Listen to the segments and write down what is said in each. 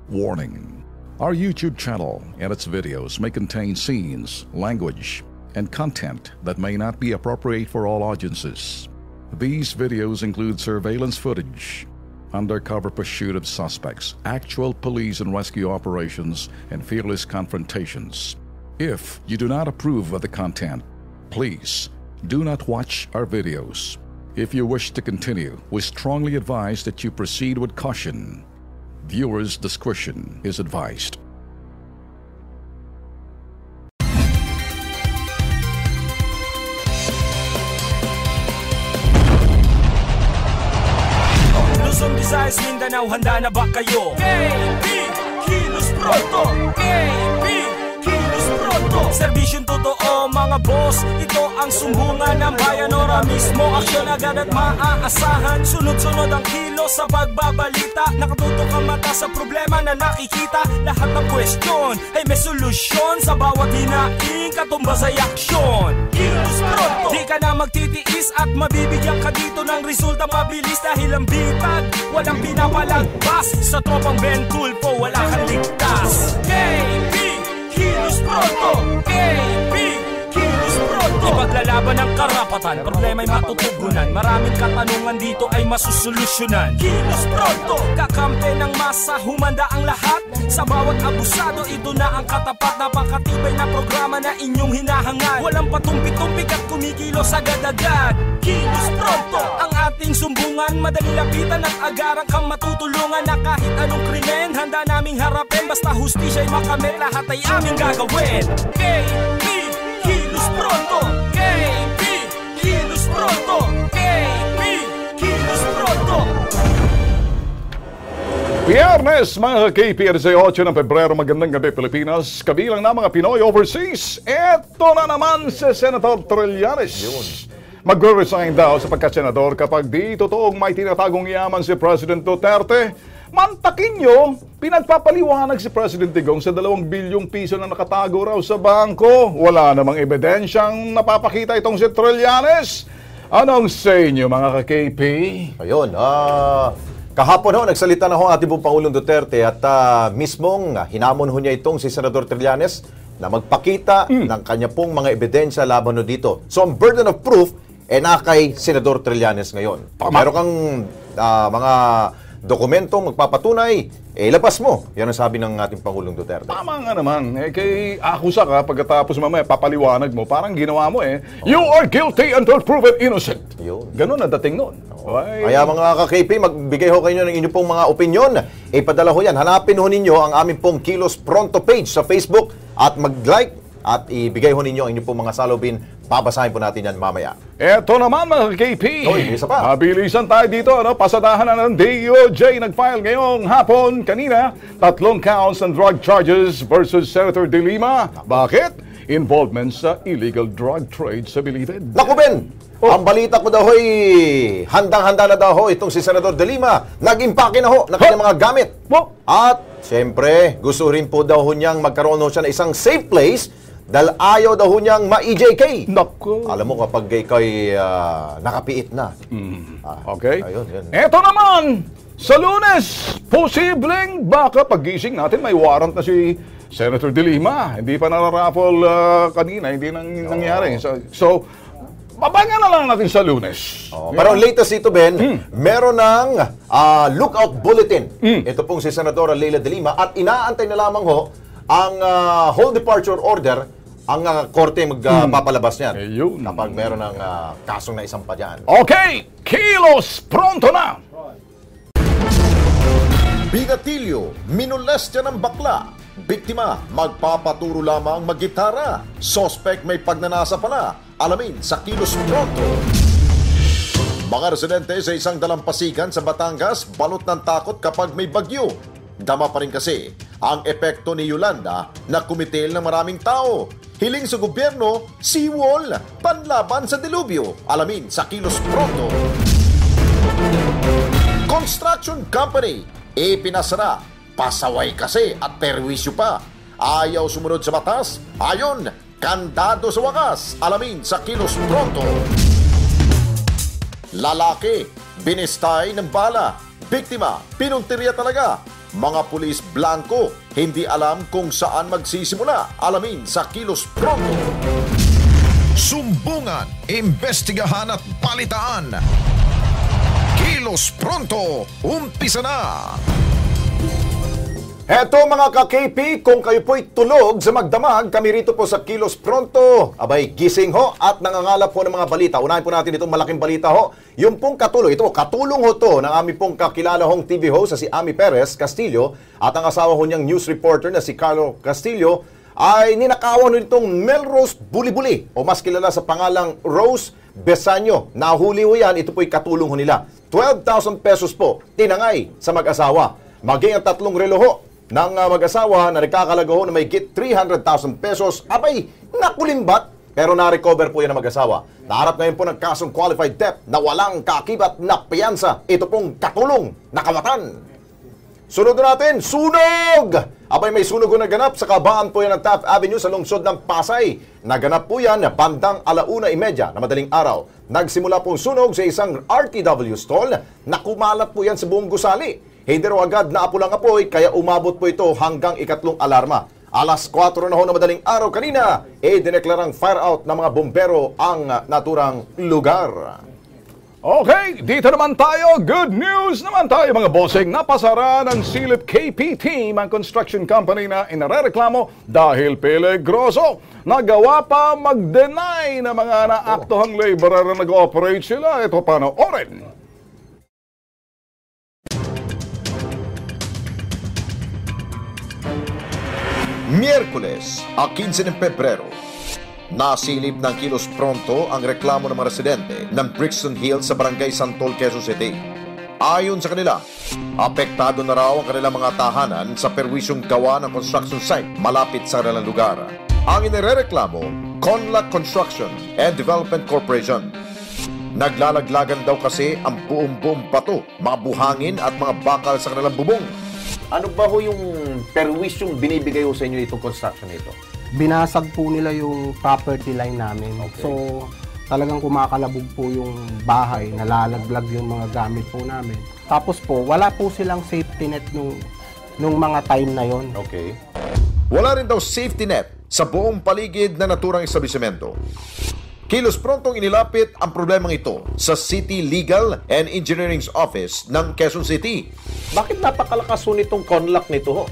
Warning: our YouTube channel and its videos may contain scenes, language, and content that may not be appropriate for all audiences. These videos include surveillance footage, undercover pursuit of suspects, actual police and rescue operations, and fearless confrontations. If you do not approve of the content, please do not watch our videos. If you wish to continue, we strongly advise that you proceed with caution. Viewers' discretion is advised. Luzon, Visayas, Mindanao, handa na ba kayo? KB, Kilos Pronto! KB, Kilos Pronto! Serbisyong totoo mga boss, ito ang sumbungan ng bayan. Ora mismo, aksyon agad at maaasahan. Sunod-sunod ang kilos sa pagbabalita. Nakatutok ang mata sa problema na nakikita. Lahat ng question ay may solusyon. Sa bawat hinaing katumbas ay aksyon. Kilos Pronto! Di ka na magtitiis at mabibigyan ka dito ng resulta mabilis. Dahil ang bitag, walang pinapalagpas. Sa tropang Ben Tulfo, wala kang ligtas. KB, Kilos Pronto! KB, Kilos Pronto! Ipaglalaban ng karapatan, problema'y matutugunan. Maraming katanungan dito ay masusolusyonan. Kilos Pronto! Kakampi ng masa, humanda ang lahat. Sa bawat abusado, ito na ang katapat. Napakatibay na programa na inyong hinahangad. Walang patumpi-tumpik at kumikilos agad-agad. Kilos Pronto! Ang ating sumbungan, madali lapitan at agarang kang matutulungan. Na kahit anong krimen, handa naming harapin. Basta hustisya'y makamit, lahat ay aming gagawin. KB, Kilos Pronto! KB, Kilos Pronto! KB, Kilos Pronto! Biyernes, mga ka-KP, 8 ng Pebrero, magandang gabi Pilipinas, kabilang na mga Pinoy overseas. Eto na naman si Senator Trillanes. Magre-resign daw sa pagka-senador kapag di totoong may tinatagong yaman si President Duterte. Mantakin nyo, pinagpapaliwanag si President Digong sa 2 bilyong piso na nakatago raw sa bangko. Wala namang ebidensyang napapakita itong si Trillanes. Anong say nyo, mga ka-KP? Ayun, kahapon ho, nagsalita na ho ating pong Pangulong Duterte at mismong hinamon ho niya itong si Senador Trillanes na magpakita ng kanya pong mga ebidensya laban ho dito. So, ang burden of proof na kay Senador Trillanes ngayon. Meron kang mga dokumentong magpapatunay, labas mo. Yan ang sabi ng ating Pangulong Duterte. Tama nga naman. Kay akusa ka, pagkatapos mamaya papaliwanag mo, parang ginawa mo you are guilty until proven innocent. Yun. Ganun ang dating nun. Kaya mga ka-KP, magbigay ho kayo ng inyong pong mga opinyon. Ipadala ho yan. Hanapin ho ninyo ang aming pong Kilos Pronto page sa Facebook at mag-like at ibigay ho ninyo ang inyong pong mga salubin. Babasahin po natin yan mamaya. Eto naman, mga ka-KP. Isa pa. Mabilisan tayo dito. Pasadahan na ng DOJ. Nag-file ngayong hapon kanina 3 counts and drug charges versus Senator De Lima. Bakit? Involvement sa illegal drug trade sa Bilibid. Naku, Ben! Ang balita ko daw ho'y handang-handa na daw ho itong si Senador De Lima. Nag-impake na ho ng kanyang mga gamit. At, siyempre, gusto rin po daw ho niyang magkaroon ho siya ng isang safe place dahil ayaw daw ho niyang ma-EJK. Naku. Alam mo kapag ikaw'y nakapiit na. Okay. Ayun, yun. Eto naman, sa Lunes, posibleng baka pagising natin may warrant na si Senator De Lima. Hindi pa nararaffle kanina, hindi nangyari. So babangan na lang natin sa Lunes. Pero latest ito, Ben, meron ng lookout bulletin. Ito pong si Senadora Leila De Lima at inaantay na lamang ho ang whole departure order ang korte magpapalabas niyan. Kapag meron ng kasong na isang pa dyan. Okay, Kilos Pronto na! Bigatilyo, minolestya ng bakla. Biktima, magpapaturo lamang maggitara. Suspect may pagnanasa pala. Alamin sa Kilos Pronto. Mga residente sa isang dalampasigan sa Batangas, balot ng takot kapag may bagyo. Dama pa rin kasi ang epekto ni Yolanda na kumitil ng maraming tao. Hiling sa gobyerno, seawall, panlaban sa dilubyo. Alamin sa Kilos Pronto. Construction company, pinasara. Pasaway kasi at perwisyo pa. Ayaw sumunod sa batas. Ayon, kandado sa wakas. Alamin sa Kilos Pronto. Lalaki, binistay ng bala. Biktima, pinuntirya talaga. Mga pulis blanco, hindi alam kung saan magsisimula. Alamin sa Kilos Pronto. Sumbungan, imbestigahan at balitaan. Kilos Pronto, umpisa na! Eto mga ka-KP, kung kayo po'y tulog sa magdamag, kami rito po sa Kilos Pronto. Abay, gising ho at nangangalap po ng mga balita. Unahin po natin itong malaking balita ho. Yung pong katulong ho to ng aming pong kakilala hong TV host na si Ami Perez Castillo at ang asawa ho niyang news reporter na si Carlo Castillo ay ninakawan nitong Melrose Buli-Buli o mas kilala sa pangalang Rose Besanyo. Nahuli ho yan, ito po'y katulong ho nila. 12,000 pesos po, tinangay sa mag-asawa. Maging ang 3 relo ho ng mag-asawa na nagkakalaga ho na may higit 300,000 pesos, abay, nakulimbat, pero na-recover po yan ng mag-asawa. Naharap ngayon po ng kasong qualified theft na walang kakibat na piyansa. Ito pong katulong na kamatan. Sunod natin, sunog! Abay, may sunog na ganap sa kabaan po yan ng Taft Avenue sa lungsod ng Pasay. Naganap po yan bandang 1:30 na madaling araw. Nagsimula pong sunog sa isang RTW stall na kumalat po yan sa buong gusali. Hindi raw agad naapulang apoy, kaya umabot po ito hanggang ikatlong alarma. Alas 4 na ho na madaling araw kanina, dineklarang fire out ng mga bombero ang naturang lugar. Okay, dito naman tayo. Good news naman tayo mga bossing. Napasara ng Silip KP Team ang construction company na inarereklamo dahil peligroso. Nagawa pa mag-deny na mga naaktuhang laborer na nag-ooperate sila. Ito panoorin. Miyerkules, 15 ng Pebrero, nasilip ng Kilos Pronto ang reklamo ng mga residente ng Brixton Hills sa Barangay Santol, Quezon City. Ayon sa kanila, apektado na raw ang kanilang mga tahanan sa perwisyong gawa ng construction site malapit sa kanilang lugar. Ang inirereklamo, Conlac Construction and Development Corporation. Naglalaglagan daw kasi ang buong bato, mga buhangin at mga bakal sa kanilang bubong. Ano ba ho yung perwisyong binibigay ho sa inyo itong construction nito? Binasag po nila yung property line namin. Okay. So, talagang kumakalabog po yung bahay, nalalaglag yung mga gamit po namin. Tapos po, wala po silang safety net nung mga time na yon. Okay. Wala rin daw safety net sa buong paligid na naturang establishmento. Kilos Prontong inilapit ang problemang ito sa City Legal and Engineering's Office ng Quezon City. Bakit napakalakas ho nitong Conlac nito ho?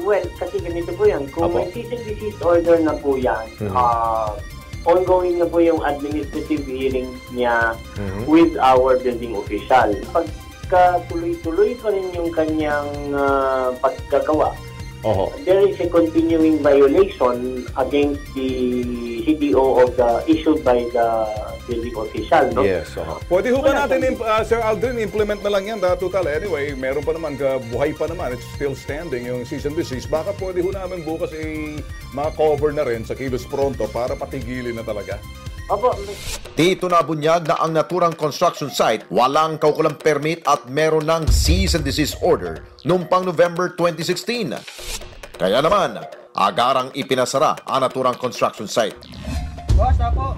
Well, kasi ganito po yan. Kung may cease and desist order na po yan, ongoing na po yung administrative hearing niya with our building official. Pagka tuloy-tuloy pa rin yung kanyang pagkagawa, there is a continuing violation against the CDO of the issued by the building official, no? Yes. Pwede ho ba natin, Sir Aldrin, implement na lang yan? Total, anyway, meron pa naman, buhay pa naman, it's still standing yung cease and desist. Baka pwede ho namin bukas ma-cover na rin sa Kilos Pronto para patigilin na talaga. Opo. Dito nabunyag na ang naturang construction site walang kaukulang permit at meron ng cease and desist order noong pang November 2016. Kaya naman, agarang ipinasara ang naturang construction site.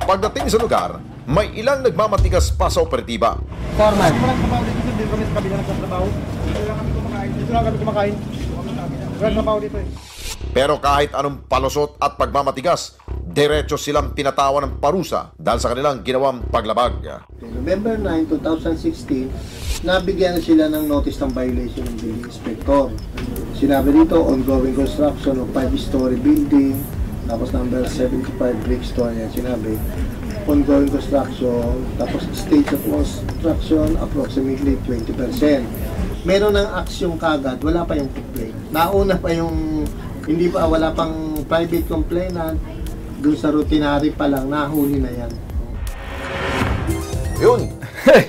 Pagdating sa lugar, may ilang nagmamatigas pa sa operatiba. Forman. Pero kahit anong palusot at pagmamatigas, diretso silang tinatawa ng parusa dahil sa kanilang ginawang paglabag. November 9, 2016, nabigyan sila ng notice ng violation ng building inspector. Sinabi dito, ongoing construction of 5-story building, tapos number 75 brick story, yan sinabi. Ongoing construction, tapos stage of construction, approximately 20%. Meron ng aksyon kagad, wala pa yung complaint. Nauna pa yung, wala pang private complainant, doon sa routinary pa lang, nahuli na yan. Yun.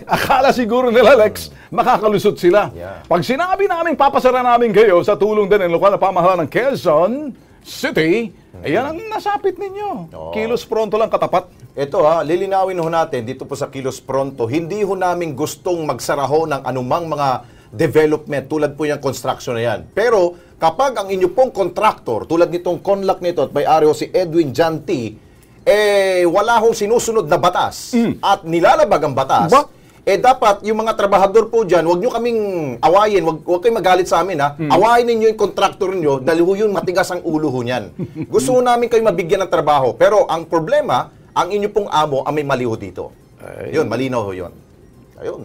Akala siguro nila, Lex, makakalusot sila. Yeah. Pag sinabi namin papasara namin kayo sa tulong din ng lokal na pamahalaan ng Quezon City, ayan ang nasapit ninyo. Kilos Pronto lang katapat. Ito lilinawin ho natin dito po sa Kilos Pronto, hindi ho namin gustong magsaraho ng anumang mga development tulad po yung construction na yan. Pero kapag ang inyo pong contractor, tulad nitong Conlac nito at may-ari ho si Edwin Janti, wala hong sinusunod na batas at nilalabag ang batas, dapat yung mga trabahador po dyan, huwag nyo kaming awayin, huwag kayong magalit sa amin, ha? Awayin ninyo yung contractor nyo, dahil yun matigas ang ulo ho niyan. Gusto namin kayo mabigyan ng trabaho, pero ang problema, ang inyo pong amo ang may mali ho dito. Yun, malinaw ho yun. Ayun.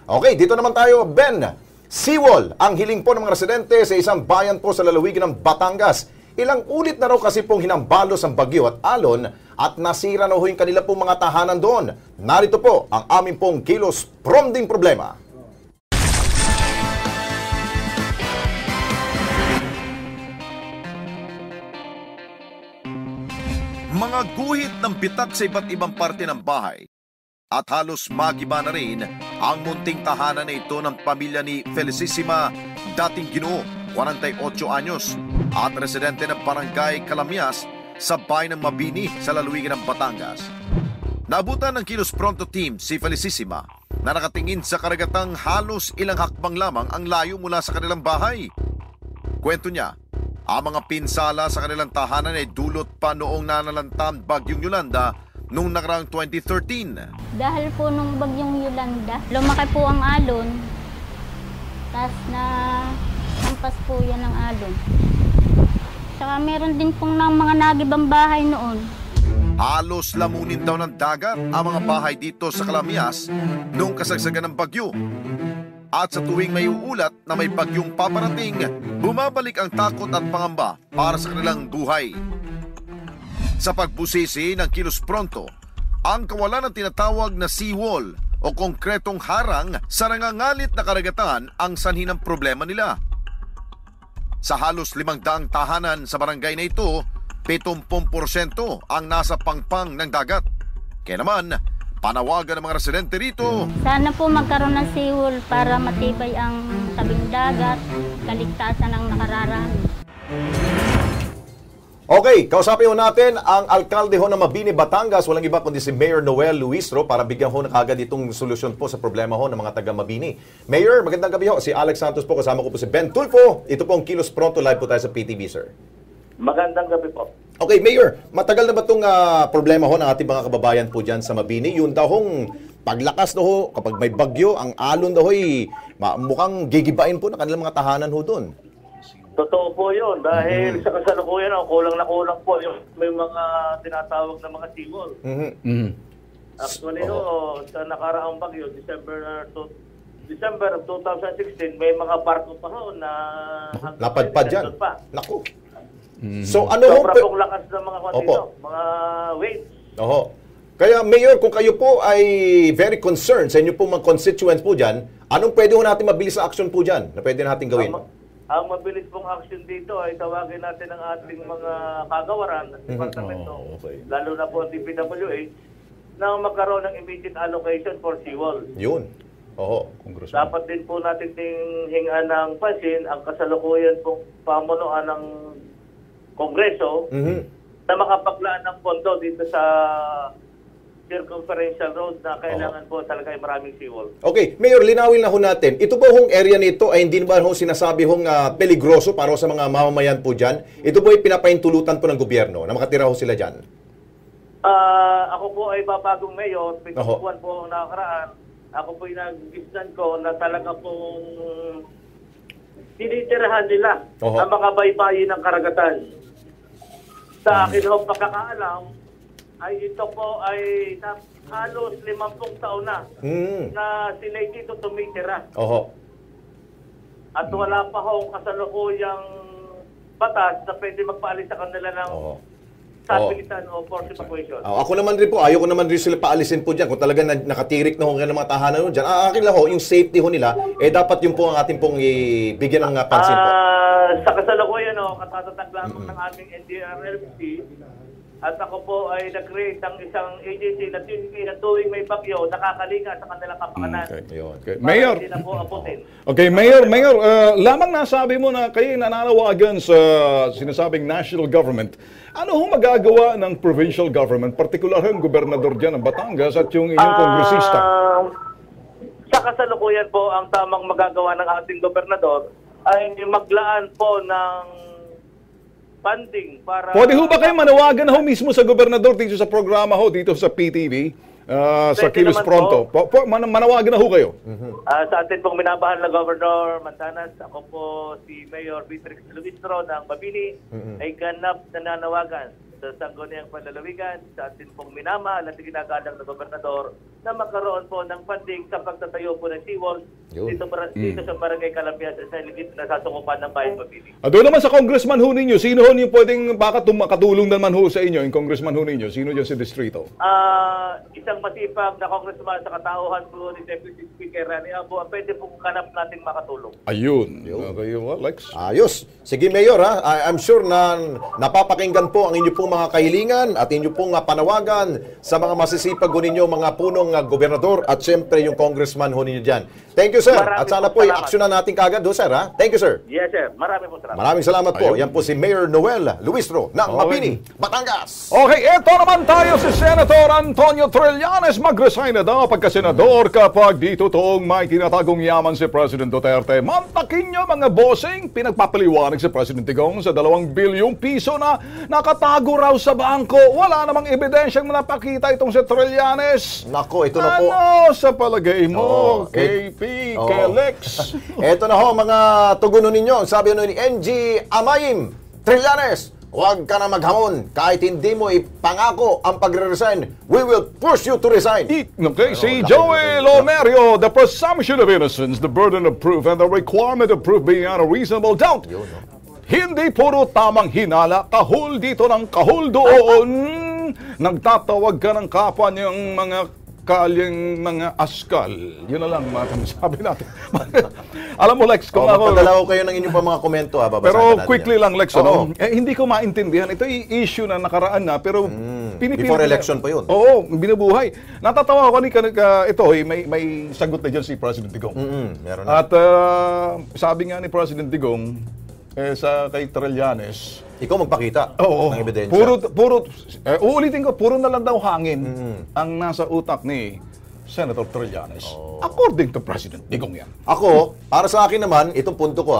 Okay, dito naman tayo, Ben. Seawall, ang hiling po ng mga residente sa isang bayan po sa lalawigan ng Batangas. Ilang ulit na raw kasi pong hinambalos ang bagyo at alon at nasira na ho yung kanila pong mga tahanan doon. Narito po ang aming pong kilos from ding problema. Mga guhit ng bitak sa iba't ibang parte ng bahay at halos magiba na rin ang munting tahanan na ito ng pamilya ni Felicissima dating Ginoo, 48 anyos, at residente ng barangay Calamias sa bayan ng Mabini sa lalawigan ng Batangas. Naabutan ng Kilos Pronto team si Felicissima na nakatingin sa karagatang halos ilang hakbang lamang ang layo mula sa kanilang bahay. Kwento niya, ang mga pinsala sa kanilang tahanan ay dulot pa noong nanalantang bagyong Yolanda noong nakaraang 2013. Dahil po nung bagyong Yolanda, lumaki po ang alon, tapos na hampas po yan ang alon. Saka meron din pong ng mga nagibang bahay noon. Halos lamunin daw ng dagat ang mga bahay dito sa Calamias noong kasagsagan ng bagyo. At sa tuwing may uulat na may bagyong paparating, bumabalik ang takot at pangamba para sa kanilang buhay. Sa pagbusisi ng Kilos Pronto, ang kawalan ng tinatawag na seawall o konkretong harang sa nangangalit na karagatan ang sanhi ng problema nila. Sa halos 500 tahanan sa barangay na ito, 70% ang nasa pangpang ng dagat. Kaya naman, panawagan ng mga residente rito. Sana po magkaroon ng seawall para matibay ang tabing dagat, kaligtasan ng nakararami. Okay, kausapin ho natin ang alkalde ho ng Mabini, Batangas. Walang iba kundi si Mayor Noel Luistro para bigyan ho na kagad itong solusyon po sa problema ho ng mga taga Mabini. Mayor, magandang gabi ho. Si Alex Santos po, kasama ko po si Ben Tulfo. Ito po ang Kilos Pronto, live po tayo sa PTV, sir. Magandang gabi po. Okay, Mayor, matagal na ba itong problema ho ng ating mga kababayan po dyan sa Mabini? Yun daw hong paglakas daw ho, kapag may bagyo, ang alon daw ho'y mukhang gigibain po ng kanilang mga tahanan ho doon. Totoo po yun. Dahil sa kasalukuyan, kulang na kulang po yung may mga tinatawag na mga seawall. Actually, sa nakaraang bagyo, December of 2016, may mga barko pa ho na napadpad dyan. Naku. So ano ho? Sobra pong lakas ng mga kontinyo, mga waves. Oho. Kaya Mayor, kung kayo po ay very concerned sa inyo pong mga constituents po dyan, anong pwede ho natin mabilis na action po dyan na pwede natin gawin? Ang mabilis pong action dito ay tawagin natin ang ating mga kagawaran at departamento, lalo na po ang DPWH, na magkaroon ng immediate allocation for seawall. Yun. Oo. Dapat din po natin hingaan ng pansin ang kasalukuyan pong pamunuan ng Kongreso na makapaglaan ng pondo dito sa circumferential road na kailangan po talaga ay maraming seawall. Okay, Mayor, linawin na ho natin. Ito ba hong area nito ay hindi ba ho sinasabi hong peligroso para sa mga mamamayan po dyan? Ito ba ay pinapahintulutan po ng gobyerno na makatira ho sila dyan? Ako po ay babagong mayor, 7 buwan po ang nakakaraan. Ako po ay nag-gisnan ko na talaga pong tinitirahan nila ang mga baybayin ng karagatan. Sa akin ho pagkakaalam, ay ito po ay halos 50 taon na na sila dito tumitira. At wala pa hong kasalukuyang batas na pwede magpaalis sa kanila ng stabilitan o forced evacuation. Ako naman rin po, ayoko naman rin sila paalisin po dyan. Kung talaga nakatirik na ho ng mga tahanan ho dyan, akin lang ho, yung safety ho nila, dapat yung po ang ating pong ibigyan ng pansin po. Sa kasalukuyan, katatatag lamang ng aming NDRRMC, at ako po ay nag-create ng isang agency na tuwing may bagyo, nakakalinga sa kanilang kapakanan. Okay. Mayor. Hindi na po abutin. Okay, Mayor, lamang nasabi mo na kayo nananawagan sa sinasabing national government. Ano ho magagawa ng provincial government, partikular ang gobernador dyan ng Batangas at yung inyong kongresista? Sa kasalukuyan po, ang tamang magagawa ng ating gobernador ay maglaan po ng funding para... Pwede ho ba kayo manawagan ho mismo sa gobernador dito sa programa ho, dito sa PTV? sa Pwede Kilos naman Pronto. Manawagan na ho kayo. Sa atin pong minamahal na Governor Manzanas, ako po si Mayor Beatrix Luistro ng Mabini ay ganap na nanawagan sa sangguniang panlalawigan sa atin pong minamahal at ginagalang na Gobernador na magkaroon po ng funding sa pagtatayo po ng seawall dito sa Barangay Calamia sa ligid na sasakupan ng Bayan Mabini. Doon naman sa congressman ho ninyo, sino ho yung pwedeng baka makatulong naman ho sa inyo, yung congressman ho ninyo? Sino dyan sa distrito? Isang masipag na congressman sa katauhan po ni Deputy Speaker Rani Abo, pwede pong kanap nating makatulong. Ayun. Okay, well, Lex. Ayos. Sige, Mayor, I'm sure na napapakinggan po ang inyo pong mga kahilingan at inyo pong panawagan sa mga masisipag ho ninyo, mga punong gobernador at siyempre yung congressman ho ninyo dyan. Thank you, sir. At sana po i-aksyonan natin kagad ho, sir. Thank you, sir. Yes, sir. Maraming salamat po. Yan po si Mayor Noel Luistro ng Mabini, Batangas. Okay, eto naman tayo si Senator Antonio Trillanes. Mag-resign na daw pagka-senador kapag di totoong may tinatagong yaman si President Duterte. Mantakin nyo mga bossing, pinagpapaliwanag si President Digong sa 2 bilyong piso na nakatago raw sa bangko. Wala namang ebidensyang napakita itong si Trillanes. Nako, ito na po. Ano sa palagay mo, KP, Lex? Ito na ho, mga tugunon ninyo. Sabi ni NG Amayim, Trillanes, huwag ka na maghamon. Kahit hindi mo ipangako ang pagre-resign, we will push you to resign. Okay, si Joey Lomerio, the presumption of innocence, the burden of proof, and the requirement of proof beyond a reasonable doubt. Hindi puro tamang hinala, kahul dito ng kahul doon. Nagtatawag ka ng kapwa niyang mga kalyang mga askal. Yun na lang sabi natin. Alam mo, Lex, kung ako... Magpadala ko kayo ng inyong mga komento. Pero quickly lang, Lex, hindi ko maintindihan. Ito yung issue na nakaraan na, pero before election pa yun. Oo, binubuhay. Natatawa ko ito, may sagot na dyan si President Digong. Meron na. At sabi nga ni President Digong, kay Trillanes, ikaw magpakita ng ebidensya. Uulitin ko, puro na lang daw hangin ang nasa utak ni Senator Trillanes. According to President Digong yan. Ako, para sa akin naman, itong punto ko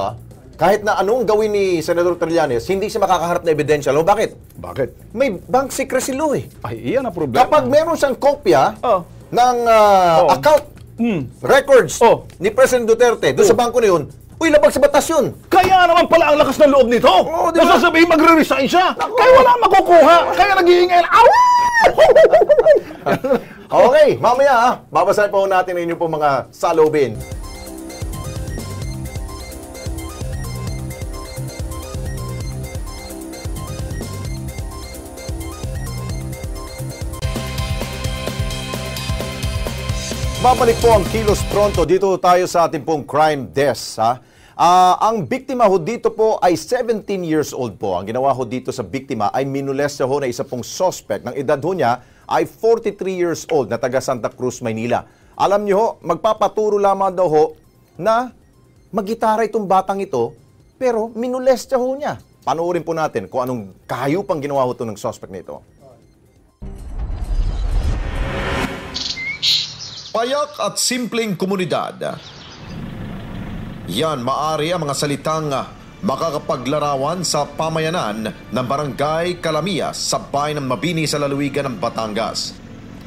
kahit na anong gawin ni Senator Trillanes, hindi siya makakaharap na ebidensya. Alam mo bakit? Bakit? May bank secrecy law Ay, iyan ang problema. Kapag meron siyang kopya ng account records ni President Duterte doon sa bangko na yun, labag sa batas yun. Kaya naman pala ang lakas ng loob nito. Diba? Sasabihin magre-resign siya. Kaya wala makukuha. Kaya nag-iingay. Okay, mamaya babasahin po natin ang inyong mga salubin. Babalik po ang Kilos Pronto. Dito tayo sa ating pong crime desk. Ang biktima ho dito po ay 17 years old po. Ang ginawa ho dito sa biktima ay minolestya ho na isa pong suspect. Ng edad ho niya ay 43 years old na taga Santa Cruz, Maynila. Alam niyo ho, magpapaturo lamang daw ho na mag-gitara itong batang ito, pero minolestya ho niya. Panoorin po natin kung anong kahayupang ginawa ho ito ng suspect nito. Payak at simpleng komunidad. Yan maari ang mga salitang makakapaglarawan sa pamayanan ng Barangay Calamia sa bayan ng Mabini sa lalawigan ng Batangas.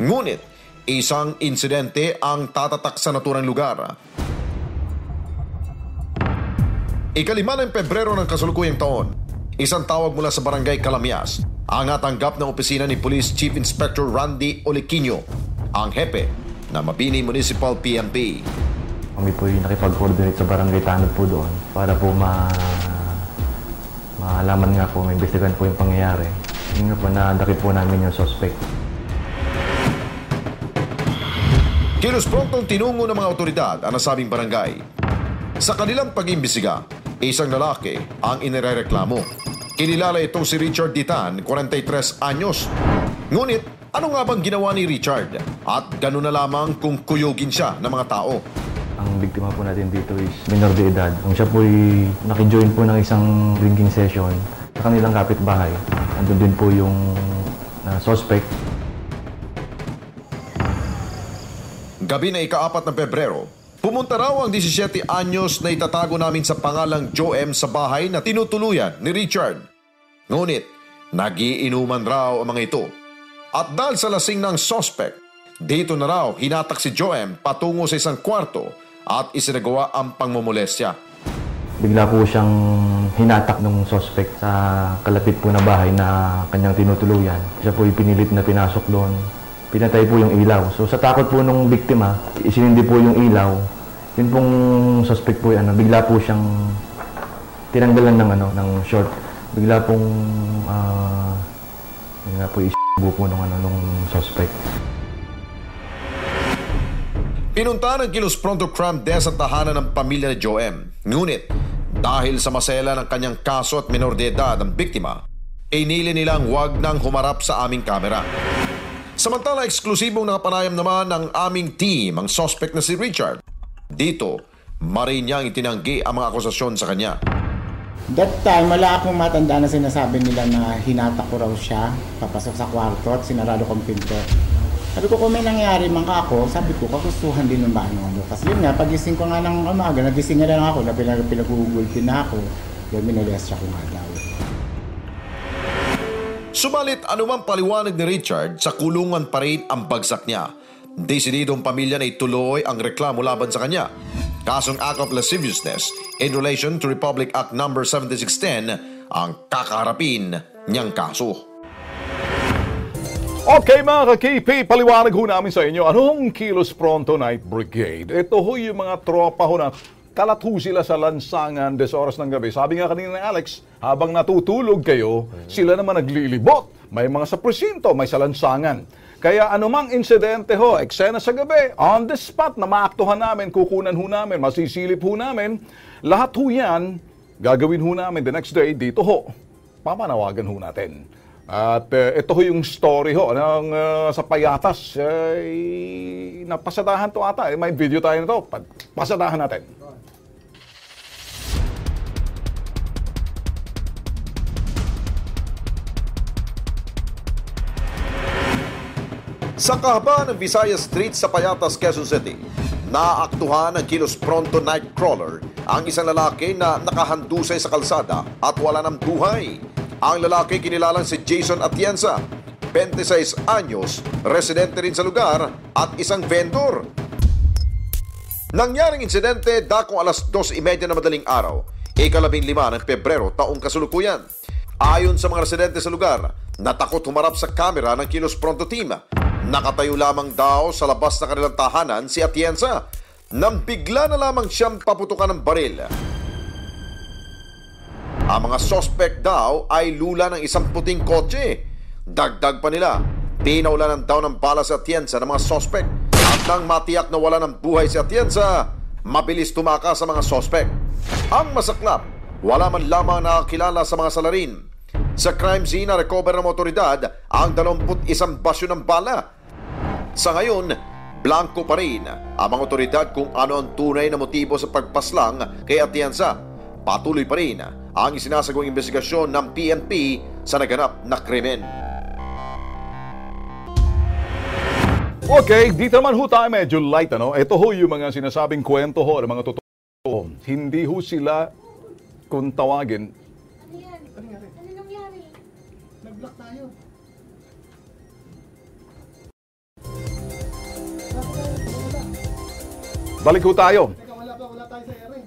Ngunit, isang insidente ang tatatak sa naturang lugar. Ikalima ng Pebrero ng kasalukuyang taon, isang tawag mula sa Barangay Calamias ang natanggap ng opisina ni Police Chief Inspector Randy Oliquino, ang hepe na Mabini Municipal PNP. Kami po yung nakipag-coordinate sa barangay tanod po doon para po maalaman nga po, maimbestigahan po yung pangyayari. Yun nga po, nadakip po namin yung suspect. Kilos prontong tinungo ng mga otoridad ang nasabing barangay. Sa kanilang pag-imbestiga, isang lalaki ang inirereklamo. Kinilala itong si Richard Ditan, 43 anyos. Ngunit, ano nga bang ginawa ni Richard? At gano'n na lamang kung kuyugin siya ng mga tao. Ang biktima po natin dito is minor de edad. Ang siya po ay nakijoin po ng isang drinking session sa kanilang kapitbahay. Andun din po yung suspect. Gabi na ika-4 ng Pebrero, pumunta raw ang 17 anyos na itatago namin sa pangalang Joe M. sa bahay na tinutuluyan ni Richard. Ngunit, nagiinuman raw ang mga ito. At dahil sa lasing ng suspect, Dito na raw hinatak si Joem patungo sa isang kwarto at isinagawa ang pangmomolestya. Bigla po siyang hinatak ng suspect sa kalapit po na bahay na kanyang tinutuluyan. Siya po pinilit na pinasok doon. Pinatay po yung ilaw. So sa takot po nung biktima, isinindi po yung ilaw. Yun pong suspect po, bigla po siyang tinanggalan ng short. Bigla pong i-buo po nung suspect. Pinunta ng Kilos Pronto Crime Desk ang tahanan ng pamilya ni Joem. Ngunit dahil sa masela ng kanyang kaso at menor de edad ang biktima, inili nilang wag nang humarap sa aming kamera. Samantala, eksklusibong nakapanayam naman ng aming team ang suspect na si Richard. Dito, marin niyang itinanggi ang mga akusasyon sa kanya. That time, wala akong matanda na sinasabi nila na hinatak ko raw siya, papasok sa kwarto at sinarado kong pinto. Sabi ko, kung may nangyari man ako, sabi ko, kagustuhan din ng ba ano. Kasi yun nga, pagising ko nga ng umaga, nagising nga lang ako, na pinag-ugulpin na ako, yung minolestya ko nga daw. Subalit anumang paliwanag ni Richard, sa kulungan pa rin ang bagsak niya. Desididong pamilya na ituloy ang reklamo laban sa kanya. Kasong act of lasciviousness in relation to Republic Act No. 7610 ang kakaharapin niyang kaso. Okay mga ka-KP, paliwanag ho namin sa inyo anong Kilos Pronto Night Brigade. Ito ho yung mga tropa ho na kalat ho sila sa lansangan des oras ng gabi. Sabi nga kanina ni Alex, habang natutulog kayo, sila naman naglilibot. May mga sa presinto, may sa lansangan. Kaya anumang insidente ho, eksena sa gabi, on the spot na maaktuhan namin, kukunan ho namin, masisilip ho namin, lahat ho yan, gagawin ho namin the next day dito ho. Papanawagan ho natin. At ito ho yung story ho ng sa Payatas. Napasadahan to ata. May video tayo nito. Pasadahan natin. Sa kahabaan ng Visayas Street sa Payatas, Quezon City, naaktuhan ng Kilos Pronto Nightcrawler ang isang lalaki na nakahandusay sa kalsada at wala ng buhay. Ang lalaki kinilalang si Jason Atienza, 26 anyos, residente rin sa lugar at isang vendor. Nangyaring insidente dakong alas 2:30 na madaling araw, ika-15 ng Pebrero taong kasulukuyan. Ayon sa mga residente sa lugar, natakot humarap sa kamera ng Kilos Pronto team. Nakatayo lamang daw sa labas ng kanilang tahanan si Atienza nang bigla na lamang siyang paputukan ng baril. Ang mga suspect daw ay lula ng isang puting kotse. Dagdag pa nila, pinaulanan daw ng bala si Atienza ng mga suspect. At nang matiyak na wala ng buhay si Atienza, mabilis tumakas sa mga suspect. Ang masaklap, wala man lamang nakakilala sa mga salarin. Sa crime scene na recover ng otoridad ang 21 basyo ng bala. Sa ngayon, blanco pa rin ang mga otoridad kung ano ang tunay na motibo sa pagpaslang kay Atienza. Patuloy pa rin ang isinasagawang investigasyon ng PNP sa naganap na krimen. Okay, dito naman ho tayo medyo light, ano? Ito ho yung mga sinasabing kwento ho, ng mga totoo. Hindi ho sila, kung tawagin. Ano nangyari? Nag-block tayo. Balik ho tayo. Teka, wala tayo sa ere.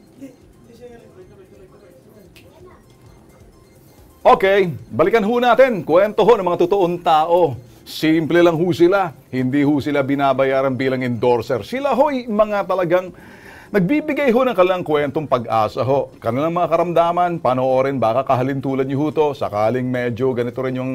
Okay, balikan ho natin. Kwento ho ng mga totoong tao. Simple lang ho sila. Hindi ho sila binabayaran bilang endorser. Sila ho'y mga talagang nagbibigay ho ng kanilang kwentong pag-asa ho. Kanilang mga karamdaman, panoorin, baka kahalintulad niyo ho to. Sakaling medyo ganito rin yung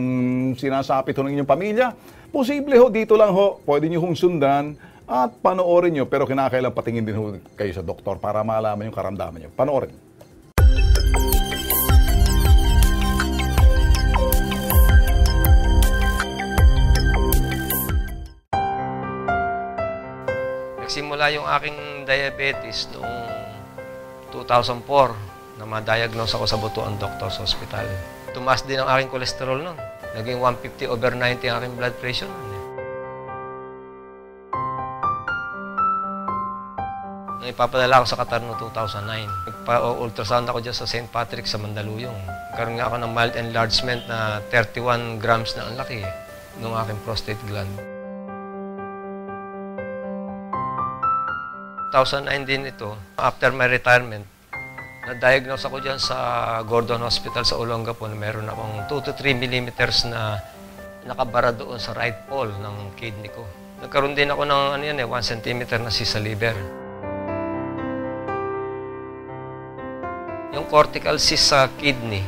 sinasapit ho ng inyong pamilya. Posible ho, dito lang ho. Pwede niyo hong sundan at panoorin niyo. Pero kinakailang patingin din ho kayo sa doktor para malaman yung karamdaman niyo. Panoorin. Nagsimula yung aking diabetes noong 2004 na ma-diagnose ako sa Butuan Doctors Hospital. Tumaas din ang aking kolesterol noon. Naging 150/90 ang aking blood pressure noon. Nung ipapadala ako sa Qatar noong 2009, nagpa-ultrasound ako dyan sa St. Patrick sa Mandaluyong. Nagkaroon nga ako ng mild enlargement na 31 grams na ang laki ng aking prostate gland. 2009 din ito, after my retirement, na-diagnose ako dyan sa Gordon Hospital sa Olongapo na meron akong 2 to 3 millimeters na nakabara doon sa right pole ng kidney ko. Nagkaroon din ako ng 1 centimeter na cyst sa liver. Yung cortical cyst sa kidney,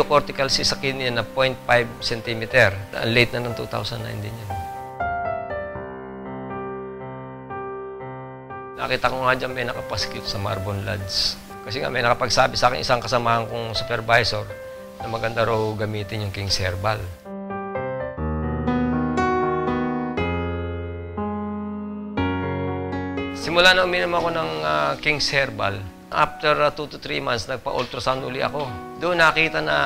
cortical cyst sa kidney na 0.5 centimeter. Late na ng 2009 din yan. Nakita ko nga dyan may nakapaskip sa Marbon Lodge. Kasi nga may nakapagsabi sa akin isang kasamahan kong supervisor na maganda raw gamitin yung King's Herbal. Simula na uminom ako ng King's Herbal, after 2 to 3 months, nagpa-ultrasound uli ako. Doon nakita na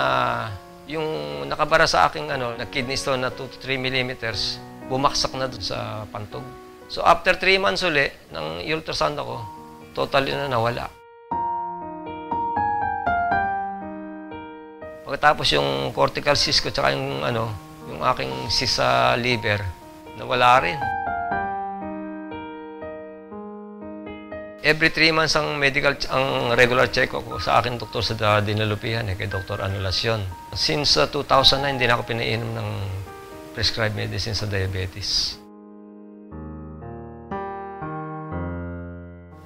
yung nakabara sa aking na kidney stone na 2 to 3 millimeters, bumaksak na doon sa pantog. So after 3 months uli, nang i-ultrasound ako, totally na nawala. Pagkatapos yung cortical cyst ko, tsaka yung aking cyst sa liver, nawala rin. Every 3 months ang regular check ko sa aking doktor sa Dinalupihan, kay Dr. Anulacion. Since 2009, hindi na ako pinainom ng prescribed medicine sa diabetes.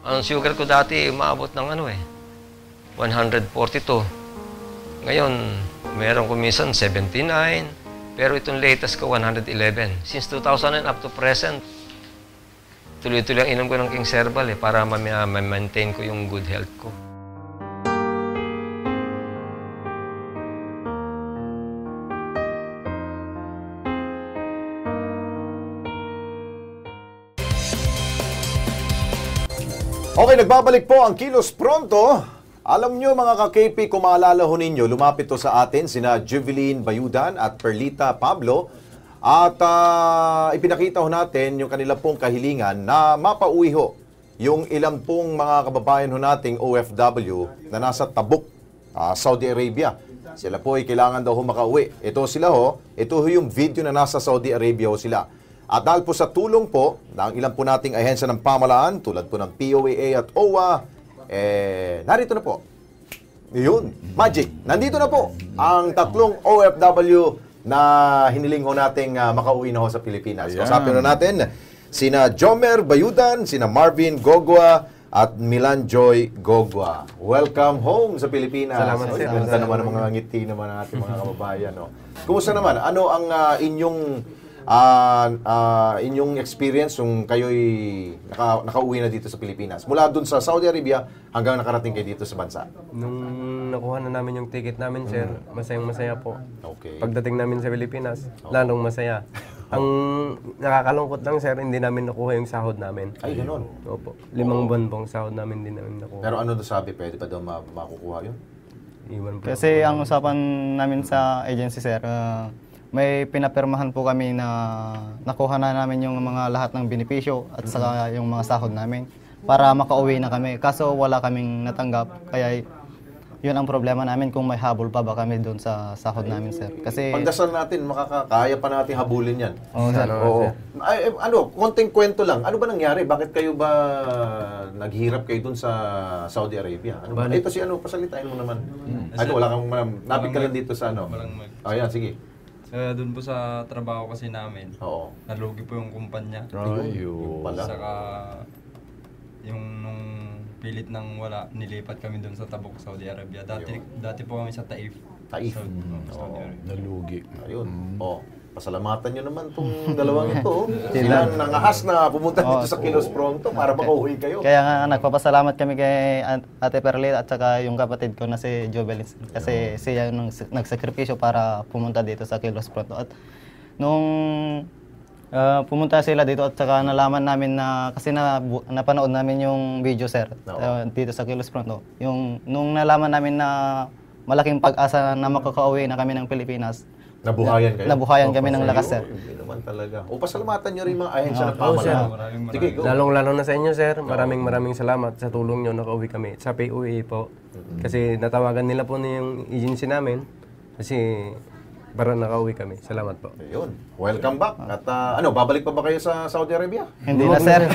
Ang sugar ko dati, umaabot ng 142. Ngayon, meron ko minsan 79, pero itong latest ko 111. Since 2009 up to present, tuloy-tuloy ang inom ko ng King's Herbal para ma-maintain ko yung good health ko. Okay, nagbabalik po ang Kilos Pronto. Alam nyo mga ka-KP, kung maalala ho ninyo, lumapit to sa atin sina Juveline Bayudan at Perlita Pablo. At ipinakita ho natin yung kanila pong kahilingan na mapauwi ho yung ilang pong mga kababayan ho nating OFW na nasa Tabuk, Saudi Arabia. Sila po ay kailangan daw ho makauwi. Ito sila ho, ito ho yung video na nasa Saudi Arabia ho sila. At dahil po sa tulong po ng ilang po nating ahensya ng pamalaan, tulad po ng POAA at OWA, narito na po. Yun, magic. Nandito na po ang tatlong OFW na hiniling ho nating makauwi na ho sa Pilipinas. Kasapin na natin sina Jomer Bayudan, sina Marvin Gogwa, at Milan Joy Gogwa. Welcome home sa Pilipinas. Salamat sir. Ganda naman ang mga ngiti naman ng ating mga kababayan. Kumusta naman? Ano ang inyong experience kung kayo'y nakauwi na dito sa Pilipinas? Mula dun sa Saudi Arabia hanggang nakarating kayo dito sa bansa. Nung nakuha na namin yung ticket namin, sir, masayang-masaya po. Okay. Pagdating namin sa Pilipinas, lalong masaya. Ang nakakalungkot lang, sir, hindi namin nakuha yung sahod namin. Ay, gano'n? Opo. 5 buwan pong sahod namin din namin nakuha. Pero ano sabi? Pwede pa daw makukuha yun? Iwan po. Kasi ang usapan namin sa agency, sir, may pinapirmahan po kami na nakuha na namin yung mga lahat ng benepisyo at saka yung mga sahod namin para makauwi na kami. Kaso wala kaming natanggap, kaya yun ang problema namin kung may habol pa ba kami doon sa sahod namin, sir. Kasi pagdasal natin, makakaya pa natin habulin yan. Oo, sir. Oo. Ay, konting kwento lang. Ano ba nangyari? Bakit kayo ba naghirap kayo doon sa Saudi Arabia? Ano ba? Ito pasalitain mo naman. Wala kang napit ka lang dito sa Ayan, sige. Doon po sa trabaho kasi namin, nalugi po yung kumpanya. Saka yung nung pilit nang wala, nilipat kami doon sa Tabuk, Saudi Arabia. Dati po kami sa Taif. Taif? Saudi Arabia. Nalugi. Ayun. Pasalamatan nyo naman itong dalawang ito. Sila nangahas na pumunta dito sa Kilos Pronto para makauwi kayo. Kaya nga nagpapasalamat kami kay Ate Perlita at saka yung kapatid ko na si Jovelin. Kasi siya yung nagsakripisyo para pumunta dito sa Kilos Pronto. At nung pumunta sila dito at saka nalaman namin na, kasi napanood namin yung video, sir, dito sa Kilos Pronto. Nung nalaman namin na malaking pag-asa na makakauwi na kami ng Pilipinas, nabuhayan kayo? Nabuhayan kami ng lakas, sir. Hindi naman talaga. Pasalamatan nyo rin mga ahensya ng pamalaan. Sige, lalong-lalo na sa inyo, sir. Maraming salamat sa tulong nyo, nakauwi kami. Sa POA po. Kasi natawagan nila po yung agency namin. Kasi para nakauwi kami. Salamat po. Ayun. Welcome back. At babalik pa ba kayo sa Saudi Arabia? Hindi na, sir.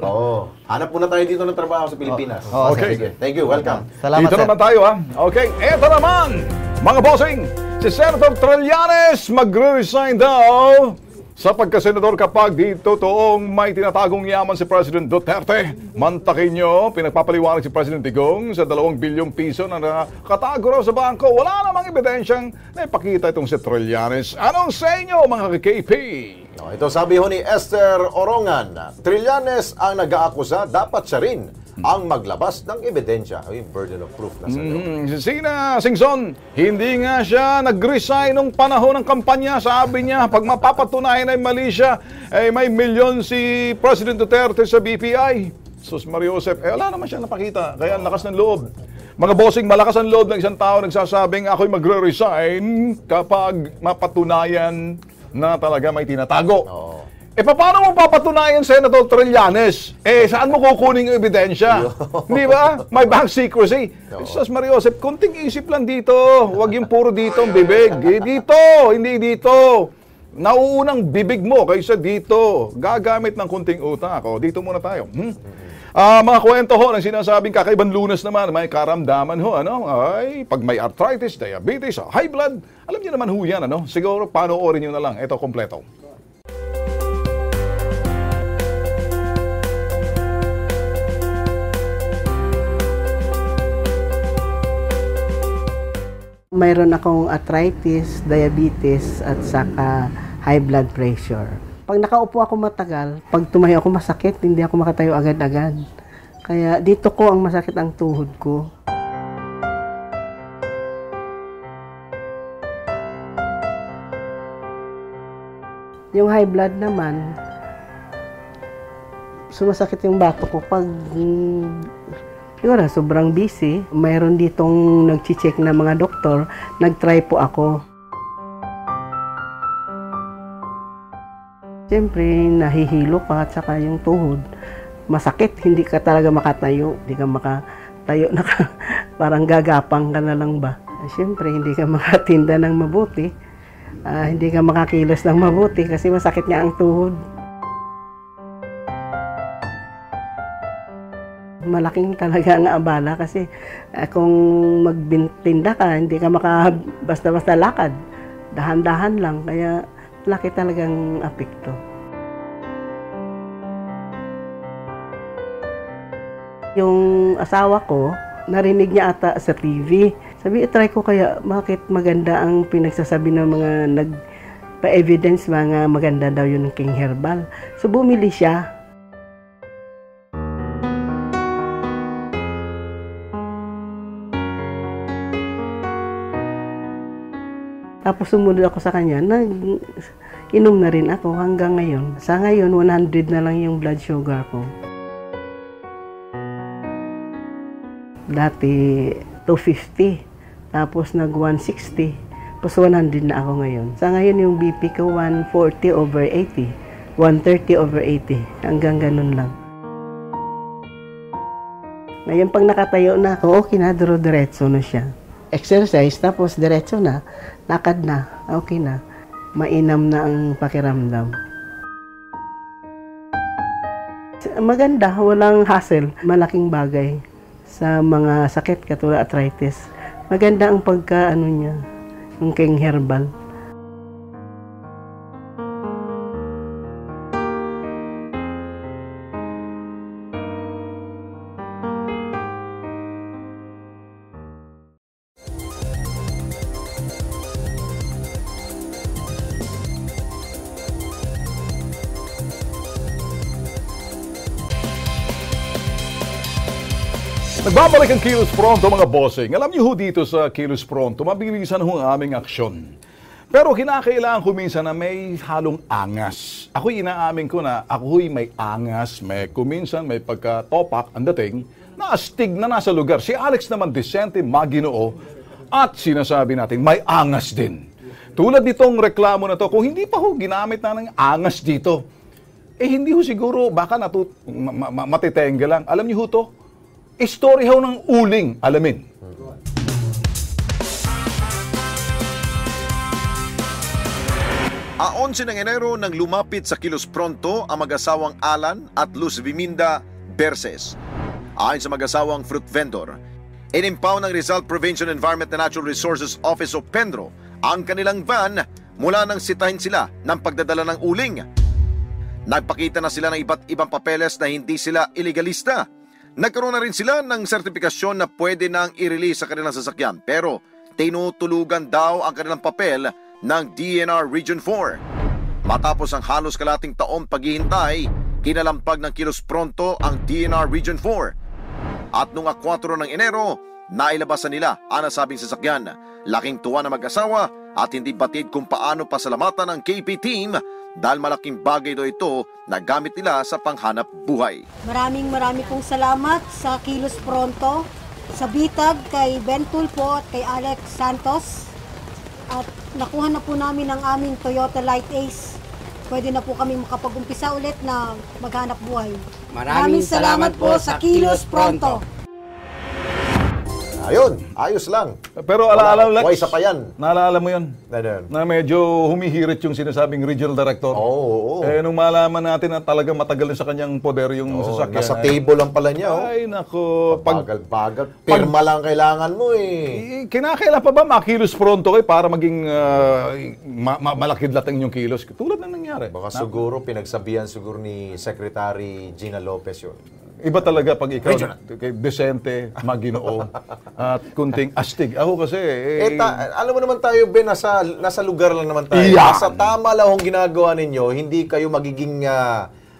Oo. Hanap muna tayo dito ng trabaho sa Pilipinas. Okay. Sige. Thank you. Welcome. Salamat, Dito sir. naman tayo, ha? Okay, eto naman, mga bossing, si Senator Trillanes magre-resign daw sa pagkasenador kapag di totoong may tinatagong yaman si President Duterte. Mantakin nyo, pinagpapaliwanag si President Digong sa 2 bilyong piso na nakatago raw sa bangko. Wala namang ebidensyang naipakita itong si Trillanes. Anong sa inyo, mga KP? Ito sabi ho ni Esther Orongan, Trillanes ang nag-aakusa, dapat siya rin ang maglabas ng ebidensya. Yung burden of proof na sa Si Sina Singson, hindi nga siya nag-resign nung panahon ng kampanya. Sabi niya, pag mapapatunayan ay mali siya, may milyon si President Duterte sa BPI. Sus Mariosep, wala naman siya napakita. Kaya ang lakas ng loob. Mga bossing, malakas ang loob ng isang tao nagsasabing ako'y magre-resign kapag mapatunayan na talaga may tinatago. Paano mo papatunayan, Senator Trillanes? Saan mo kukunin yung ebidensya? Di ba? May bank secrecy. Sus Mariosep, kunting isip lang dito. Huwag yung puro dito ang bibig. Dito, hindi dito. Nauunang bibig mo kaysa dito. Gagamit ng kunting utak. Dito muna tayo. Mga kwento ho ng sinasabing kakaibang Lunas naman, may karamdaman ho, ay pag may arthritis, diabetes, high blood, alam niyo naman ho yan, siguro panoorin niyo na lang. Ito kompleto. Mayroon akong arthritis, diabetes, at saka high blood pressure. Pag nakaupo ako matagal, pag tumayo ako masakit, hindi ako makatayo agad-agad. Kaya dito ko ang masakit ang tuhod ko. Yung high blood naman, sumasakit yung bato ko pag siguro sobrang busy. Mayroon ditong nag-check na mga doktor, nag-try po ako. Siyempre, nahihilo ka at saka yung tuhod. Masakit, hindi ka talaga makatayo. Hindi ka makatayo na parang gagapang ka na lang ba. Siyempre, hindi ka makatinda ng mabuti. Hindi ka makakilos ng mabuti kasi masakit nga ang tuhod. Malaking talaga ang abala kasi kung magtinda ka, hindi ka basta-basta lakad. Dahan-dahan lang, kaya laki talagang apekto. Yung asawa ko, narinig niya ata sa TV. Sabi, try ko kaya bakit maganda ang pinagsasabi ng mga nagpa-evidence, mga maganda daw yun ng King Herbal. So bumili siya. Tapos sumunod ako sa kanya, inom na rin ako hanggang ngayon. Sa ngayon, 100 na lang yung blood sugar ko. Dati, 250. Tapos nag-160. Tapos 100 na ako ngayon. Sa ngayon, yung BP ko, 140/80. 130/80. Hanggang ganun lang. Ngayon, pag nakatayo na ako, okay na, diretso na siya. Exercise, tapos diretso na, lakad na, okay na. Mainam na ang pakiramdam. Maganda, walang hassle, malaking bagay sa mga sakit katulad arthritis. Maganda ang pagka-ano niya, yung King Herbal. Nagbabalik ang Kilos Pronto, mga bossing. Alam niyo ho dito sa Kilos Pronto, mabilisan ho ang aming aksyon. Pero kinakailangan ko minsan na may halong angas. Ako'y inaamin ko na ako'y may angas, may kuminsan may pagka-topak ang dating na astig na nasa lugar. Si Alex naman disente, maginoo, at sinasabi natin may angas din. Tulad nitong reklamo na to, kung hindi pa ho ginamit na ng angas dito, hindi ho siguro baka matitenga lang. Alam niyo ho to? Istorya ho ng uling, alamin. 11 ng Enero nang lumapit sa Kilos Pronto ang mag-asawang Alan at Luz Viminda Berses. Ayon sa mag-asawang fruit vendor, inimpound ng Rizal Provincial Environment and Natural Resources Office o PENRO ang kanilang van mula nang sitahin sila ng pagdadala ng uling. Nagpakita na sila ng iba't ibang papeles na hindi sila illegalista. Nagkaroon na rin sila ng sertipikasyon na pwede nang i-release sa kanilang sasakyan, pero tinutulugan daw ang kanilang papel ng DNR Region 4. Matapos ang halos kalating taong paghihintay, kinalampag ng Kilos Pronto ang DNR Region 4. At noong 4 ng Enero, nailabasan nila ang nasabing sasakyan. Laking tuwa na mag-asawa at hindi batid kung paano pasalamatan ang KP team dahil malaking bagay daw ito na gamit nila sa panghanap buhay. Maraming pong salamat sa Kilos Pronto, sa Bitag, kay Ben Tulfo at kay Alex Santos. At nakuha na po namin ang aming Toyota Light Ace. Pwede na po kami makapag-umpisa ulit na maghanap buhay. Maraming salamat po sa Kilos Pronto. Ayun, ayos lang. Pero alaala, Lex, Buhay sa payan. naalala mo yun? Na medyo humihirit yung sinasabing regional director. Oo. Nung malaman natin na talaga matagal na sa kanyang poder yung sasakyan. Nasa table lang pala niya. Ay, nako. Bagal. Pirma lang kailangan mo eh. Kinakailan pa ba makilos pronto kayo para maging malakid lating yung kilos? Tulad na nangyari. Baka siguro pinagsabihan siguro ni Secretary Gina Lopez yun. Iba talaga pag ikaw desente, maginoo, at kunting astig. Ako kasi... alam mo naman tayo, Ben, nasa lugar lang naman tayo. Nasa tama lang ang ginagawa ninyo, hindi kayo magiging...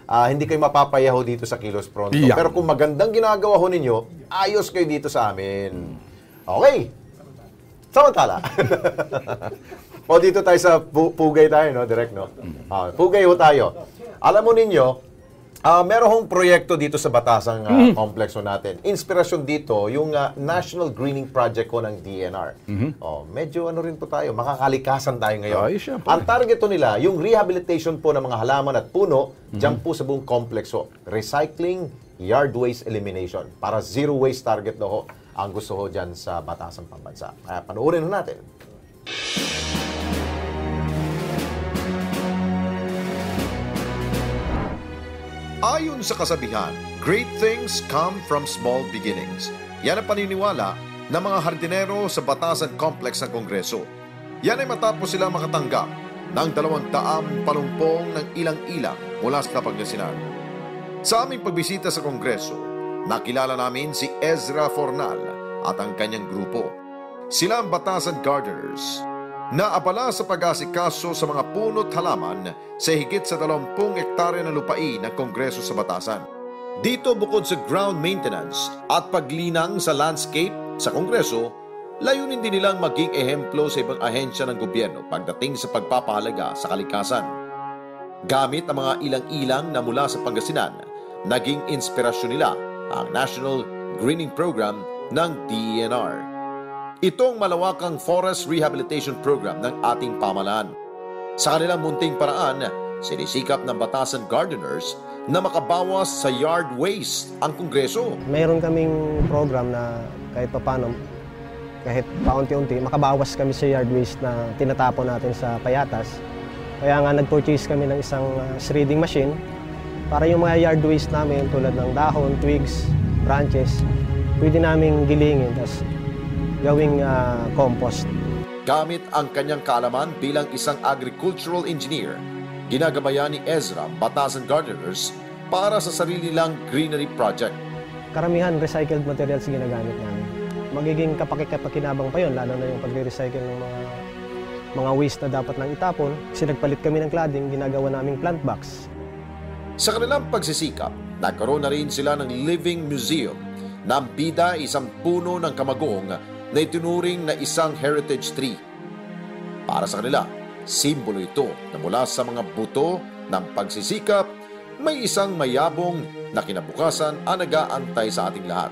hindi kayo mapapayaho dito sa Kilos Pronto. Pero kung magandang ginagawa ho ninyo, ayos kayo dito sa amin. Okay. Samantala. O dito tayo sa Pugay tayo, no? Direct, no? Pugay ho tayo. Alam mo ninyo, meron hong proyekto dito sa Batasang komplekso natin. Inspirasyon dito, yung National Greening Project ko ng DNR. Medyo ano rin po tayo, makakalikasan tayo ngayon. Ang target to nila, yung rehabilitation po ng mga halaman at puno, dyan po sa buong komplekso. Recycling, yard waste elimination. Para zero waste target na ho ang gusto ho dyan sa Batasang Pambansa. Kaya panoorin ho natin. Ayon sa kasabihan, great things come from small beginnings. Yan ang paniniwala ng mga hardinero sa Batasan Complex ng Kongreso. Yan ay matapos silang makatanggap ng 200 palumpong ng ilang-ilang mula sa Pangasinan. Sa aming pagbisita sa Kongreso, nakilala namin si Ezra Fornal at ang kanyang grupo. Sila ang Batasan Gardeners, na abala sa pag-asikaso sa mga puno't halaman sa higit sa 20 hektarya na lupain ng Kongreso sa Batasan. Dito bukod sa ground maintenance at paglinang sa landscape sa Kongreso, layunin din nilang maging ehemplo sa ibang ahensya ng gobyerno pagdating sa pagpapahalaga sa kalikasan. Gamit ang mga ilang-ilang na mula sa Pangasinan, naging inspirasyon nila ang National Greening Program ng DNR. Itong malawakang forest rehabilitation program ng ating pamahalaan. Sa kanilang munting paraan, sinisikap ng Batasan Gardeners na makabawas sa yard waste ang Kongreso. Mayroon kaming program na kahit paano, kahit paunti-unti, makabawas kami sa yard waste na tinatapon natin sa payatas. Kaya nga nag-purchase kami ng isang shredding machine para yung mga yard waste namin tulad ng dahon, twigs, branches, pwede naming gilingin tas gawing compost. Gamit ang kanyang kaalaman bilang isang agricultural engineer, ginagabayan ni Ezra Batasan Gardeners para sa sarili lang greenery project. Karamihan recycled materials ginagamit namin. Magiging kapakikinabang pa yun, lalo na yung pagre-recycle ng mga waste na dapat nang itapon. Kasi nagpalit kami ng cladding, ginagawa naming plant box. Sa kanilang pagsisikap, nagkaroon na rin sila ng living museum na ang bida isang puno ng kamagong na itinuring na isang heritage tree. Para sa kanila, simbolo ito na mula sa mga buto ng pagsisikap, may isang mayabong na kinabukasan ang nag-aantay sa ating lahat.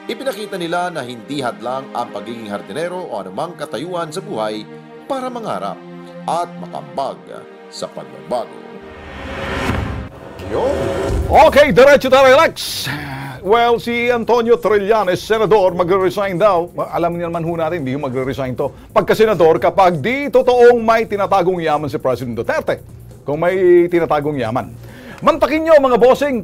Ipinakita nila na hindi hadlang ang pagiging hardinero o anumang katayuan sa buhay para mangarap at makambag sa pagbabago. Okay, diretso tayo, Lex. Well, si Antonio Trillanes, senador, magre-resign daw. Alam niyo naman ho natin, hindi magre-resign to. Pagka-senador, kapag di totoong may tinatagong yaman si President Duterte. Kung may tinatagong yaman. Mantakin nyo mga bossing,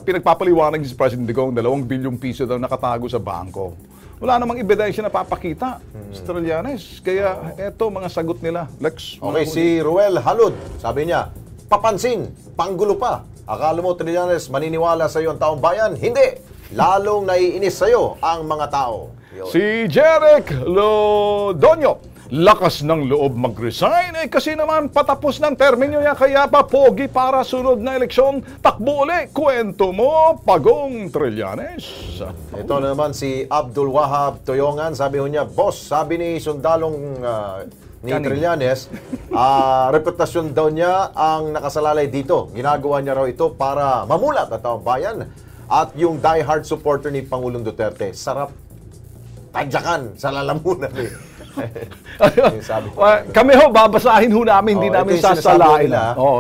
pinagpapaliwanag si President Digong, 2 bilyong piso daw nakatago sa bangko. Wala namang ebidensya na papakita, Trillanes. Kaya eto mga sagot nila, Lex. Okay, si Ruel Halud, sabi niya, papansin, panggulo pa. Akala mo, Trillanes, maniniwala sa iyo ang taong bayan? Hindi. Lalong naiinis sa iyo ang mga tao. Si Jeric Lodonyo, lakas ng loob mag-resign kasi naman patapos ng termino niya, kaya pa pogi para sunod na eleksyon, takbo uli. Kwento mo, Pagong Trillanes. Ito naman si Abdul Wahab Toyongan, sabi niya, boss, sabi ni Sundalong ni Trillanes, reputasyon daw niya ang nakasalalay dito. Ginagawa niya raw ito para mamulat at taong bayan at yung die-hard supporter ni Pangulong Duterte. Sarap tadyakan sa lalamunan Kami ho, babasahin ho namin, hindi namin sasalain.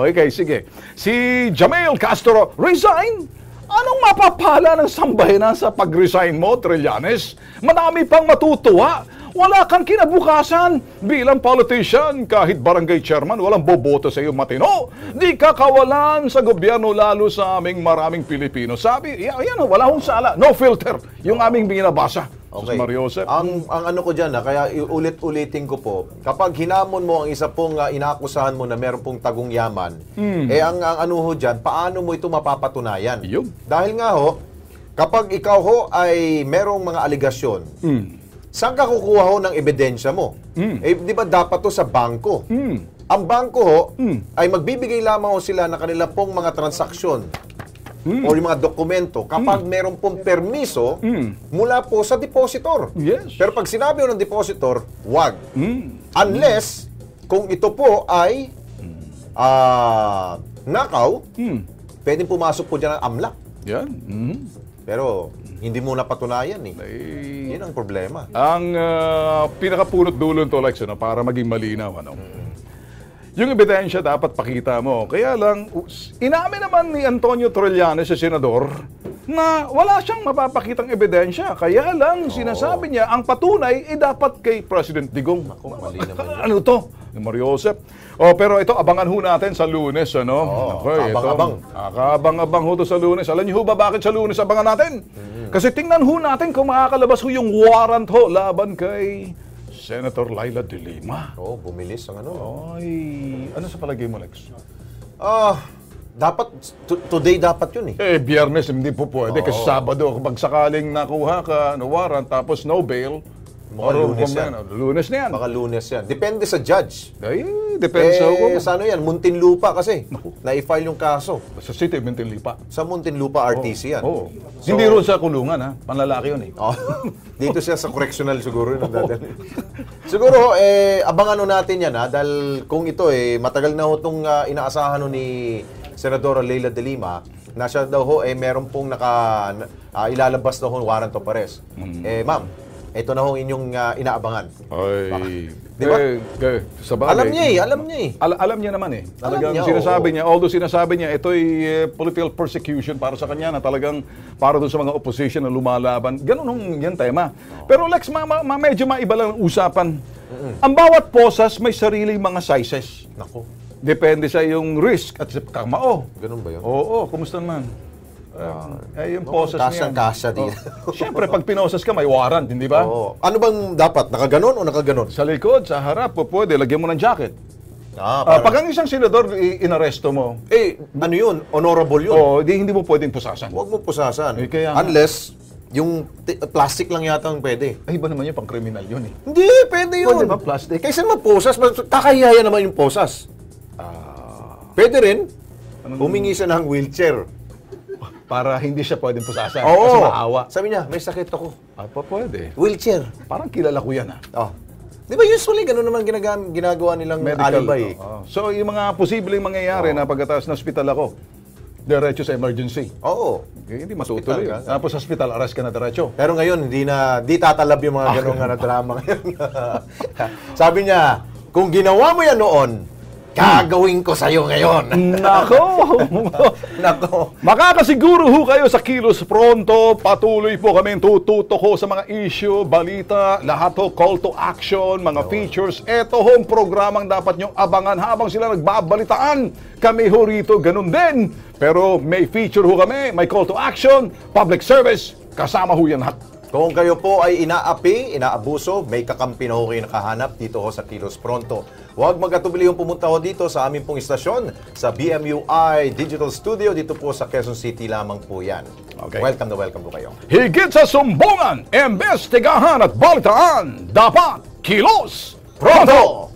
Okay, sige. Si Jamel Castro, resign? Anong mapapala ng sambahinan sa pag-resign mo, Trillanes? Madami pang matutuwa. Wala kang kinabukasan bilang politician. Kahit barangay chairman, walang boboto sa iyo, matino. Di ka kawalan sa gobyerno, lalo sa aming maraming Pilipino. Sabi, yan, wala hong sala. No filter. Yung aming binabasa. Okay. Ang ano ko dyan, kaya ulit-ulitin ko po, kapag hinamon mo ang isa pong inaakusahan mo na meron pong tagong yaman, ang ano ho dyan, paano mo ito mapapatunayan? Dahil nga ho, kapag ikaw ho ay merong mga aligasyon, saan ka kukuha ho ng ebidensya mo? Di ba dapat to sa bangko? Ang bangko ho ay magbibigay lamang ho sila na kanila pong mga transaksyon o yung mga dokumento kapag meron pong permiso mula po sa depositor. Pero pag sinabi ho ng depositor, wag. Unless, kung ito po ay nakaw, pwedeng pumasok po dyan ang AMLAC. Pero hindi mo napatunayan Yan ang problema. Ang pinakapunot dulo to, Lex, para maging malinaw, yung ebidensya dapat pakita mo. Kaya lang, inamin naman ni Antonio Trillanes, sa senador, na wala siyang mapapakitang ebidensya. Kaya lang, sinasabi niya, ang patunay dapat kay President Digong. Ano to? Mario Joseph. Pero ito, abangan ho natin sa Lunes, abang-abang. Abang-abang ho to sa Lunes. Alam niyo ho ba bakit sa Lunes abangan natin? Kasi tingnan ho natin kung makakalabas ho yung warrant ho laban kay Senator Leila de Lima. Bumilis ang ano. Ano sa palagay mo, Lex? Dapat, today dapat yun Biyernes hindi po pwede. Kasi Sabado, kapag sakaling nakuha ka warrant, tapos no bail, Lunes yan. Lunes na yan. Baka Lunes yan. Depende sa judge. Depende sa ano yan, Muntinlupa kasi. Na-i-file yung kaso. Sa City, Muntinlupa. Sa Muntinlupa RTC yan. So, hindi ron sa kulungan, panlalaki yun Dito siya sa correctional siguro. Siguro, abangan natin yan dahil kung ito matagal na ho itong inaasahan ni Senadora Leila de Lima na siya daw ho meron pong ilalabas na ho warrant of arrest. Ma'am, ito na ho inyong inaabangan. Diba? Alam niya Alam niya naman Talagang sinasabi niya, although sinasabi niya, ito'y political persecution para sa kanya na talagang para doon sa mga opposition na lumalaban. Ganun yung tema. Pero Lex, medyo maiba lang ang usapan. Ang bawat posas may sariling mga sizes. Depende sa iyong risk at sa kamao. Ganun ba yun? Oo, kumusta naman? Yung posas niya. Kasya din. Siyempre, pag pinosas ka, may warrant, hindi ba? Ano bang dapat? Nakaganon o nakaganon? Sa likod, sa harap, pwede. Lagyan mo ng jacket. Pag ang isang senador, inaresto mo. Ano yun? Honorable yun. Hindi mo pwedeng pusasan. Huwag mo pusasan. Unless, yung plastic lang yata ang pwede. Ay, iba naman yun, pang kriminal yun Hindi, pwede yun. Pwede ba plastic? Kaysa naman posas, kakayaya naman yung posas. Pwede rin. Humingi siya ng wheelchair. Para hindi siya pwedeng pusasan. Oo. Kasi maawa. Sabi niya, may sakit ako. Pwede. Wheelchair. Parang kilala ko yan Di ba usually gano'n naman ginagawa nilang medical alibay? So yung mga posibleng mangyayari na pagkatapos na hospital ako, diretso sa emergency. Hindi matutuloy. Tapos sa hospital, arrest ka na diretso. Pero ngayon, di tatalab yung mga gano'ng drama ngayon. Sabi niya, kung ginawa mo yan noon, gagawin ko sa'yo ngayon. Nako. Makakasiguro ho kayo sa Kilos Pronto. Patuloy po kami tututok ho sa mga issue, balita, lahat ho, call to action, mga features. Ito ho ang programang dapat nyong abangan habang sila nagbabalitaan. Kami ho rito, ganun din. Pero may feature ho kami, may call to action, public service, kasama ho yan lahat. Kung kayo po ay inaapi, inaabuso, may kakampi na ho kayo nakahanap dito ho sa Kilos Pronto. Huwag magkatubili yung pumunta ho dito sa aming pong istasyon sa BMUI Digital Studio. Dito po sa Quezon City lamang po yan. Okay. Welcome na welcome po kayo. Higit sa sumbungan, imbestigahan at balitaan, dapat Kilos Pronto!